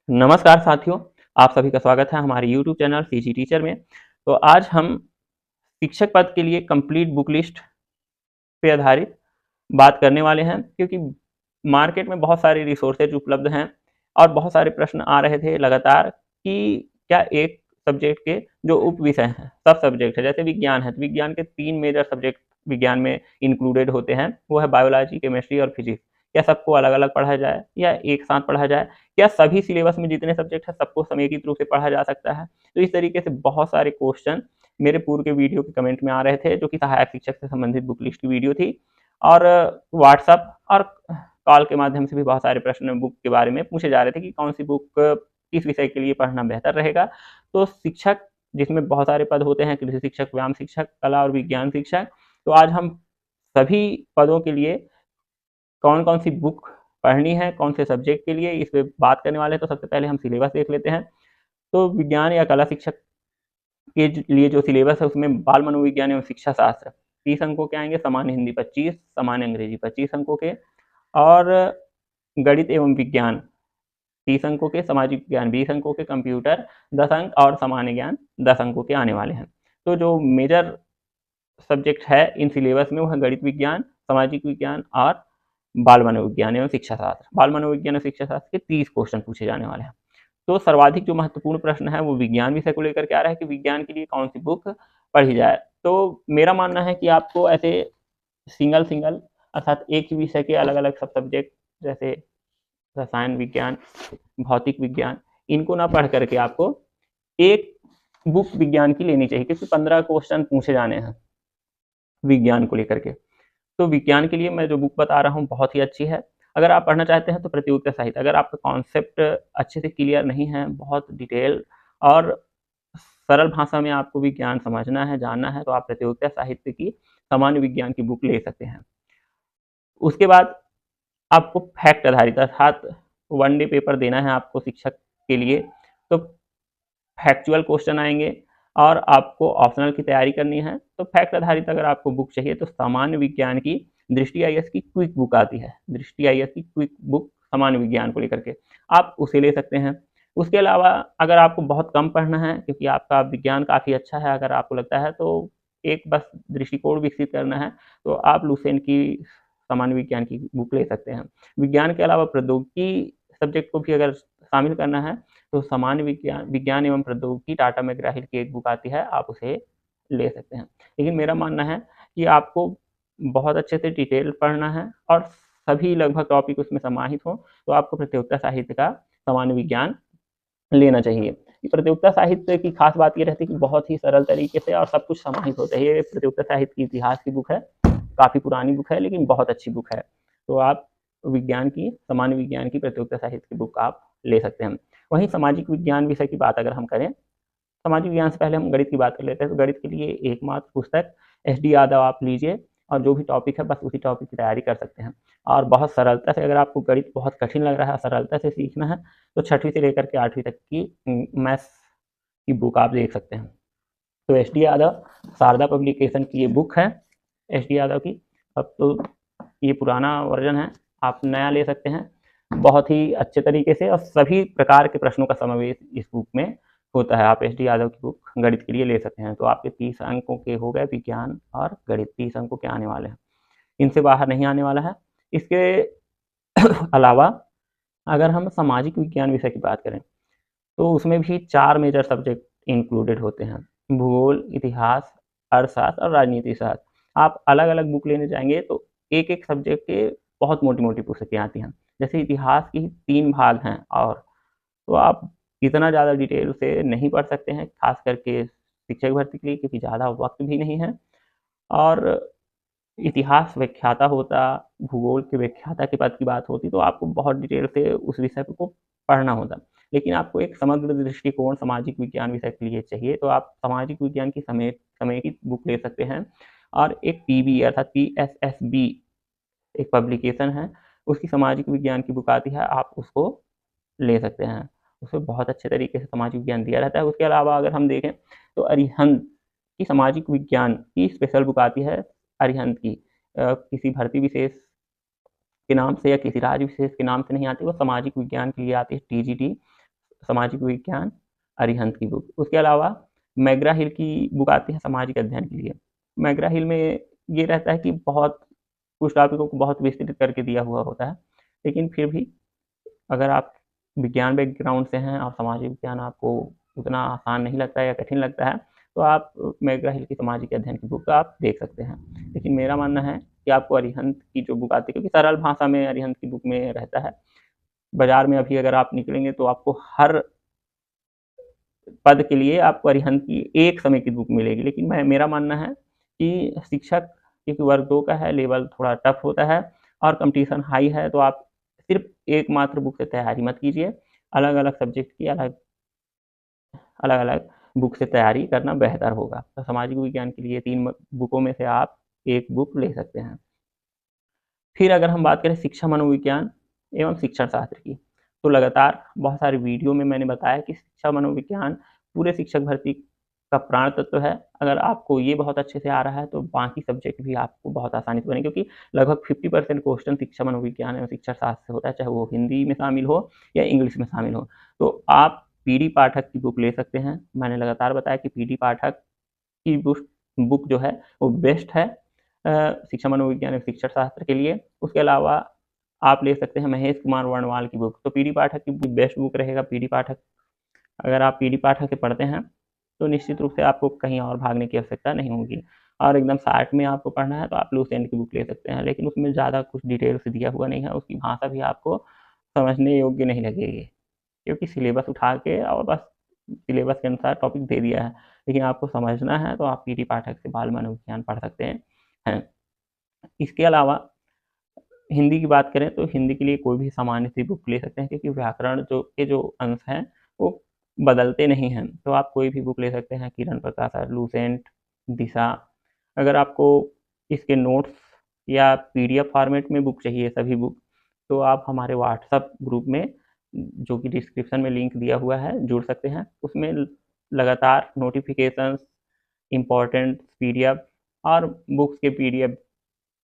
नमस्कार साथियों, आप सभी का स्वागत है हमारे यूट्यूब चैनल सीजी टीचर में। तो आज हम शिक्षक पद के लिए कंप्लीट बुक लिस्ट पे आधारित बात करने वाले हैं, क्योंकि मार्केट में बहुत सारे रिसोर्सेज उपलब्ध हैं और बहुत सारे प्रश्न आ रहे थे लगातार कि क्या एक सब्जेक्ट के जो उप विषय हैं, सब सब्जेक्ट है, जैसे विज्ञान है तो विज्ञान के 3 मेजर सब्जेक्ट विज्ञान में इंक्लूडेड होते हैं, वो है बायोलॉजी, केमिस्ट्री और फिजिक्स। क्या सबको अलग-अलग पढ़ा जाए या एक साथ पढ़ा जाए? क्या सभी सिलेबस में जितने सब्जेक्ट हैं सबको समेकित रूप से पढ़ा जा सकता है? तो इस तरीके से बहुत सारे क्वेश्चन मेरे पूर्व के वीडियो के कमेंट में आ रहे थे, जो कि सहायक शिक्षक से संबंधित बुक लिस्ट की वीडियो थी। और व्हाट्सएप और कॉल के माध्यम से भी बहुत सारे प्रश्न बुक के बारे में पूछे जा रहे थे कि कौन सी बुक किस विषय के लिए पढ़ना बेहतर रहेगा। तो शिक्षक जिसमें बहुत सारे पद होते हैं, कृषि शिक्षक, व्यायाम शिक्षक, कला और विज्ञान शिक्षक। तो आज हम सभी पदों के लिए कौन-कौन सी बुक पढ़नी है, कौन से सब्जेक्ट के लिए, इस पे बात करने वाले हैं। तो सबसे पहले हम सिलेबस देख लेते हैं। तो विज्ञान या कला शिक्षक के लिए जो सिलेबस है उसमें बाल मनोविज्ञान एवं शिक्षा शास्त्र 30 अंकों के आएँगे, सामान्य हिंदी 25, सामान्य अंग्रेजी 25 अंकों के, और गणित एवं विज्ञान 30 अंकों के, सामाजिक विज्ञान 20 अंकों के, कंप्यूटर 10 अंक और सामान्य ज्ञान 10 अंकों के आने वाले हैं। तो जो मेजर सब्जेक्ट है इन सिलेबस में वो है गणित विज्ञान, सामाजिक विज्ञान और बाल मनोविज्ञान एवं शिक्षा शास्त्र। बाल मनोविज्ञान और शिक्षा शास्त्र के 30 क्वेश्चन पूछे जाने वाले हैं। तो सर्वाधिक जो महत्वपूर्ण प्रश्न है वो विज्ञान विषय को लेकर के आ रहा है कि विज्ञान के लिए कौन सी बुक पढ़ी जाए। तो मेरा मानना है कि आपको ऐसे सिंगल अर्थात एक ही विषय के अलग-अलग सब सब्जेक्ट, जैसे रसायन विज्ञान, भौतिक विज्ञान, इनको ना पढ़ करके आपको एक बुक विज्ञान की लेनी चाहिए, क्योंकि 15 क्वेश्चन पूछे जाने हैं विज्ञान को लेकर के। तो विज्ञान के लिए मैं जो बुक बता रहा हूँ बहुत ही अच्छी है। अगर आप पढ़ना चाहते हैं तो प्रतियोगिता साहित्य, अगर आपका कॉन्सेप्ट अच्छे से क्लियर नहीं है, बहुत डिटेल और सरल भाषा में आपको विज्ञान समझना है, जानना है, तो आप प्रतियोगिता साहित्य की सामान्य विज्ञान की बुक ले सकते हैं। उसके बाद आपको फैक्ट आधारित अर्थात वन डे पेपर देना है आपको शिक्षक के लिए, तो फैक्चुअल क्वेश्चन आएंगे और आपको ऑप्शनल की तैयारी करनी है। तो फैक्ट आधारित अगर आपको बुक चाहिए तो सामान्य विज्ञान की दृष्टि आईएएस की क्विक बुक आती है, दृष्टि आईएएस की क्विक बुक सामान्य विज्ञान को लेकर के आप उसे ले सकते हैं। उसके अलावा अगर आपको बहुत कम पढ़ना है, क्योंकि आपका विज्ञान काफ़ी अच्छा है, अगर आपको लगता है तो एक बस दृष्टिकोण विकसित करना है, तो आप लुसेंट की सामान्य विज्ञान की बुक ले सकते हैं। विज्ञान के अलावा प्रौद्योगिकी सब्जेक्ट को भी अगर शामिल करना है तो सामान्य विज्ञान एवं प्रौद्योगिकी टाटा मैकग्रा-हिल की एक बुक आती है, आप उसे ले सकते हैं। लेकिन मेरा मानना है कि आपको बहुत अच्छे से डिटेल पढ़ना है और सभी लगभग टॉपिक उसमें समाहित हों, तो आपको प्रतियोगिता साहित्य का सामान्य विज्ञान लेना चाहिए। प्रतियोगिता साहित्य की खास बात ये रहती है कि बहुत ही सरल तरीके से और सब कुछ समाहित होता है। ये प्रतियोगिता साहित्य की इतिहास की बुक है, काफ़ी पुरानी बुक है लेकिन बहुत अच्छी बुक है। तो आप विज्ञान की, सामान्य विज्ञान की प्रतियोगिता साहित्य की बुक आप ले सकते हैं। वहीं सामाजिक विज्ञान विषय की बात अगर हम करें, सामाजिक विज्ञान से पहले हम गणित की बात कर लेते हैं। तो गणित के लिए एकमात्र पुस्तक एस.डी. यादव आप लीजिए और जो भी टॉपिक है बस उसी टॉपिक की तैयारी कर सकते हैं। और बहुत सरलता से, अगर आपको गणित बहुत कठिन लग रहा है, सरलता से सीखना है, तो 6वीं से लेकर के 8वीं तक की मैथ्स की बुक आप देख सकते हैं। तो एस.डी. यादव, शारदा पब्लिकेशन की ये बुक है एस.डी. यादव की। अब तो ये पुराना वर्जन है, आप नया ले सकते हैं। बहुत ही अच्छे तरीके से और सभी प्रकार के प्रश्नों का समावेश इस बुक में होता है। आप एस.डी. यादव की बुक गणित के लिए ले सकते हैं। तो आपके 30 अंकों के हो गए विज्ञान और गणित, 30 अंकों के आने वाले हैं। इनसे बाहर नहीं आने वाला है। इसके अलावा अगर हम सामाजिक विज्ञान विषय की बात करें, तो उसमें भी 4 मेजर सब्जेक्ट इंक्लूडेड होते हैं। भूगोल, इतिहास, अर्थशास्त्र और राजनीति शास्त्र। आप अलग-अलग बुक लेने जाएँगे तो एक-एक सब्जेक्ट के बहुत मोटी-मोटी पुस्तकें आती हैं। जैसे इतिहास की 3 भाग हैं, और तो आप इतना ज़्यादा डिटेल से नहीं पढ़ सकते हैं, खास करके शिक्षक भर्ती के लिए, क्योंकि ज़्यादा वक़्त भी नहीं है। और इतिहास व्याख्याता होता, भूगोल के व्याख्याता के पद की बात होती, तो आपको बहुत डिटेल से उस विषय को पढ़ना होता। लेकिन आपको एक समग्र दृष्टिकोण सामाजिक विज्ञान विषय के लिए चाहिए, तो आप सामाजिक विज्ञान की समेकित बुक ले सकते हैं। और एक पीबी अर्थात पीएसएसबी एक पब्लिकेशन है, उसकी सामाजिक विज्ञान की बुक आती है, आप उसको ले सकते हैं। उसमें बहुत अच्छे तरीके से सामाजिक विज्ञान दिया रहता है। उसके अलावा अगर हम देखें तो अरिहंत की सामाजिक विज्ञान की स्पेशल बुक आती है, अरिहंत की। किसी भर्ती विशेष के नाम से या किसी राज्य विशेष के नाम से नहीं आती, वो सामाजिक विज्ञान के लिए आती है, टीजीटी सामाजिक विज्ञान अरिहंत की बुक। उसके अलावा मैग्रा हिल की बुक आती है सामाजिक अध्ययन के लिए। मैग्रा हिल में ये रहता है कि बहुत कुछ टॉपिकों को बहुत विस्तृत करके दिया हुआ होता है, लेकिन फिर भी अगर आप विज्ञान बैकग्राउंड से हैं और सामाजिक विज्ञान आपको उतना आसान नहीं लगता है या कठिन लगता है, तो आप मैग्रा हिल की सामाजिक अध्ययन की बुक आप देख सकते हैं। लेकिन मेरा मानना है कि आपको अरिहंत की जो बुक आती है, क्योंकि सरल भाषा में अरिहंत की बुक में रहता है। बाजार में अभी अगर आप निकलेंगे तो आपको हर पद के लिए आपको अरिहंत की एक समय की बुक मिलेगी। लेकिन मेरा मानना है कि शिक्षक, क्योंकि वर्ग 2 का है, लेवल थोड़ा टफ होता है और कंपटीशन हाई है, तो आप सिर्फ एकमात्र बुक से तैयारी मत कीजिए। अलग-अलग सब्जेक्ट की अलग-अलग बुक से तैयारी करना बेहतर होगा। तो सामाजिक विज्ञान के लिए 3 बुकों में से आप एक बुक ले सकते हैं। फिर अगर हम बात करें शिक्षा मनोविज्ञान एवं शिक्षण शास्त्र की, तो लगातार बहुत सारे वीडियो में मैंने बताया कि शिक्षा मनोविज्ञान पूरे शिक्षक भर्ती का प्राण तत्व है। अगर आपको ये बहुत अच्छे से आ रहा है, तो बाकी सब्जेक्ट भी आपको बहुत आसानी से बनेंगे, क्योंकि लगभग 50% क्वेश्चन शिक्षा मनोविज्ञान एवं शिक्षा शास्त्र से होता है, चाहे वो हिंदी में शामिल हो या इंग्लिश में शामिल हो। तो आप पीडी पाठक की बुक ले सकते हैं। मैंने लगातार बताया कि पीडी पाठक की बुक जो है वो बेस्ट है शिक्षा मनोविज्ञान एवं शिक्षा शास्त्र के लिए। उसके अलावा आप ले सकते हैं महेश कुमार वर्णवाल की बुक। तो पीडी पाठक की बेस्ट बुक रहेगा पीडी पाठक। अगर आप पीडी पाठक से पढ़ते हैं, तो निश्चित रूप से आपको कहीं और भागने की आवश्यकता नहीं होगी। और एकदम शॉर्ट में आपको पढ़ना है, तो आप लुसेंट की बुक ले सकते हैं, लेकिन उसमें ज़्यादा कुछ डिटेल से दिया हुआ नहीं है। उसकी भाषा भी आपको समझने योग्य नहीं लगेगी, क्योंकि सिलेबस उठा के और बस सिलेबस के अनुसार टॉपिक दे दिया है। लेकिन आपको समझना है, तो आप पीडी पाठक से बाल मनोविज्ञान पढ़ सकते हैं। इसके अलावा हिंदी की बात करें, तो हिंदी के लिए कोई भी सामान्य सी बुक ले सकते हैं, क्योंकि व्याकरण जो अंश हैं वो बदलते नहीं हैं। तो आप कोई भी बुक ले सकते हैं, किरण प्रकाश, लुसेंट, दिशा। अगर आपको इसके नोट्स या पीडीएफ फॉर्मेट में बुक चाहिए सभी बुक, तो आप हमारे व्हाट्सएप ग्रुप में, जो कि डिस्क्रिप्शन में लिंक दिया हुआ है, जुड़ सकते हैं। उसमें लगातार नोटिफिकेशंस, इम्पोर्टेंट पीडीएफ और बुक्स के पीडीएफ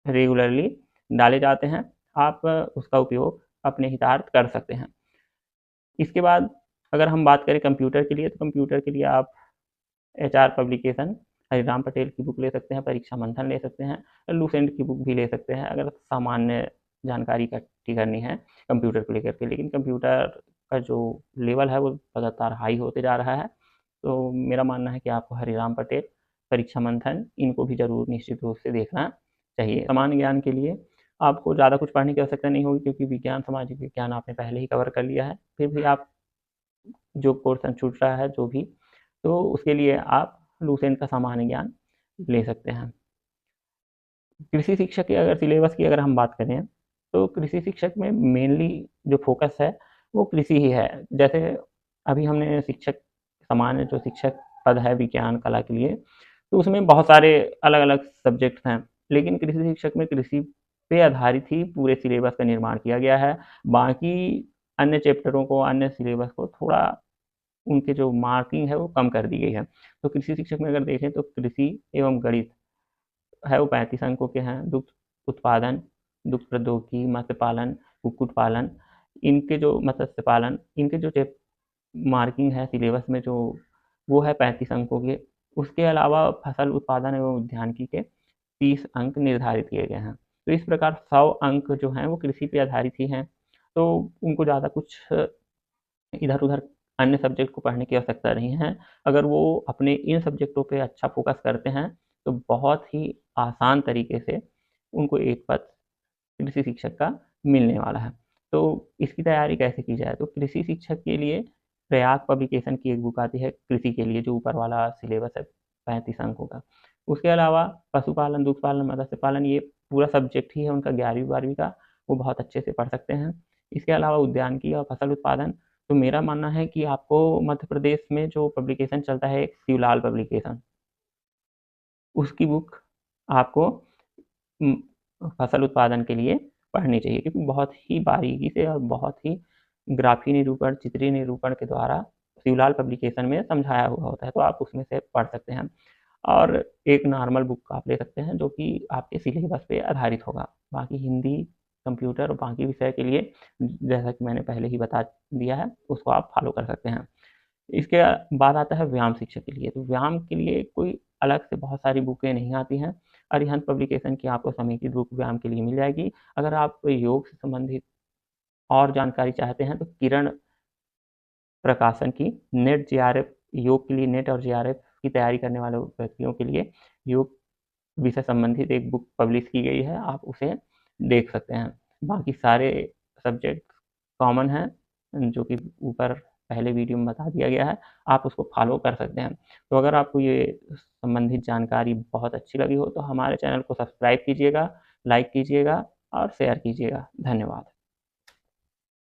रेगुलरली डाले जाते हैं। आप उसका उपयोग अपने हितार्थ कर सकते हैं। इसके बाद अगर हम बात करें कंप्यूटर के लिए, तो कंप्यूटर के लिए आप एचआर पब्लिकेशन हरिराम पटेल की बुक ले सकते हैं, परीक्षा मंथन ले सकते हैं, लुसेंट की बुक भी ले सकते हैं, अगर सामान्य जानकारी इकट्ठी करनी है कंप्यूटर को लेकर के। लेकिन कंप्यूटर का जो लेवल है वो लगातार हाई होते जा रहा है, तो मेरा मानना है कि आपको हरिराम पटेल, परीक्षा मंथन, इनको भी ज़रूर निश्चित रूप से देखना चाहिए। सामान्य ज्ञान के लिए आपको ज़्यादा कुछ पढ़ने की आवश्यकता नहीं होगी, क्योंकि विज्ञान, सामाजिक विज्ञान आपने पहले ही कवर कर लिया है। फिर भी आप जो पोर्शन छूट रहा है जो भी, तो उसके लिए आप लुसेंट का सामान्य ज्ञान ले सकते हैं। कृषि शिक्षक के अगर सिलेबस की अगर हम बात करें, तो कृषि शिक्षक में मेनली जो फोकस है वो कृषि ही है। जैसे अभी हमने शिक्षक, सामान्य जो शिक्षक पद है विज्ञान कला के लिए, तो उसमें बहुत सारे अलग-अलग सब्जेक्ट्स हैं। लेकिन कृषि शिक्षक में कृषि पे आधारित ही पूरे सिलेबस का निर्माण किया गया है। बाकी अन्य चैप्टरों को, अन्य सिलेबस को थोड़ा उनके जो मार्किंग है वो कम कर दी गई है। तो कृषि शिक्षक में अगर देखें, तो कृषि एवं गणित है वो 35 अंकों के हैं। दुग्ध उत्पादन, दुग्ध प्रौद्योगिकी, मत्स्य पालन, कुक्कुट पालन, इनके जो मत्स्य पालन, इनके जो मार्किंग है सिलेबस में, जो वो है 35 अंकों के। उसके अलावा फसल उत्पादन एवं उद्यानिकी के 30 अंक निर्धारित किए गए हैं। तो इस प्रकार 100 अंक जो हैं वो कृषि पे आधारित ही हैं। तो उनको ज़्यादा कुछ इधर-उधर अन्य सब्जेक्ट को पढ़ने की आवश्यकता नहीं है। अगर वो अपने इन सब्जेक्टों पे अच्छा फ़ोकस करते हैं, तो बहुत ही आसान तरीके से उनको एक पद कृषि शिक्षक का मिलने वाला है। तो इसकी तैयारी कैसे की जाए? तो कृषि शिक्षक के लिए प्रयाग पब्लिकेशन की एक बुक आती है कृषि के लिए, जो ऊपर वाला सिलेबस है 35 अंकों का। उसके अलावा पशुपालन, दुग्ध पालन, मत्स्य पालन, ये पूरा सब्जेक्ट ही है उनका 11वीं-12वीं का, वो बहुत अच्छे से पढ़ सकते हैं। इसके अलावा उद्यानिकी और फसल उत्पादन, तो मेरा मानना है कि आपको मध्य प्रदेश में जो पब्लिकेशन चलता है, एक शिवलाल पब्लिकेशन, उसकी बुक आपको उम, फसल उत्पादन के लिए पढ़नी चाहिए, क्योंकि बहुत ही बारीकी से और बहुत ही ग्राफी निरूपण, चित्रीय निरूपण के द्वारा शिवलाल पब्लिकेशन में समझाया हुआ होता है, तो आप उसमें से पढ़ सकते हैं। और एक नॉर्मल बुक आप ले सकते हैं, जो कि आपके सिलेबस पे आधारित होगा। बाकी हिंदी कंप्यूटर और बाकी विषय के लिए जैसा कि मैंने पहले ही बता दिया है, उसको आप फॉलो कर सकते हैं। इसके बाद आता है व्यायाम शिक्षा के लिए। तो व्यायाम के लिए कोई अलग से बहुत सारी बुकें नहीं आती हैं। अरिहंत पब्लिकेशन की आपको समेकित बुक व्यायाम के लिए मिल जाएगी। अगर आप योग से संबंधित और जानकारी चाहते हैं तो किरण प्रकाशन की नेट जेआरएफ, योग के लिए नेट और जेआरएफ की तैयारी करने वाले व्यक्तियों के लिए योग विषय संबंधित एक बुक पब्लिश की गई है, आप उसे देख सकते हैं। बाकी सारे सब्जेक्ट कॉमन हैं जो कि ऊपर पहले वीडियो में बता दिया गया है, आप उसको फॉलो कर सकते हैं। तो अगर आपको ये संबंधित जानकारी बहुत अच्छी लगी हो तो हमारे चैनल को सब्सक्राइब कीजिएगा, लाइक कीजिएगा और शेयर कीजिएगा। धन्यवाद।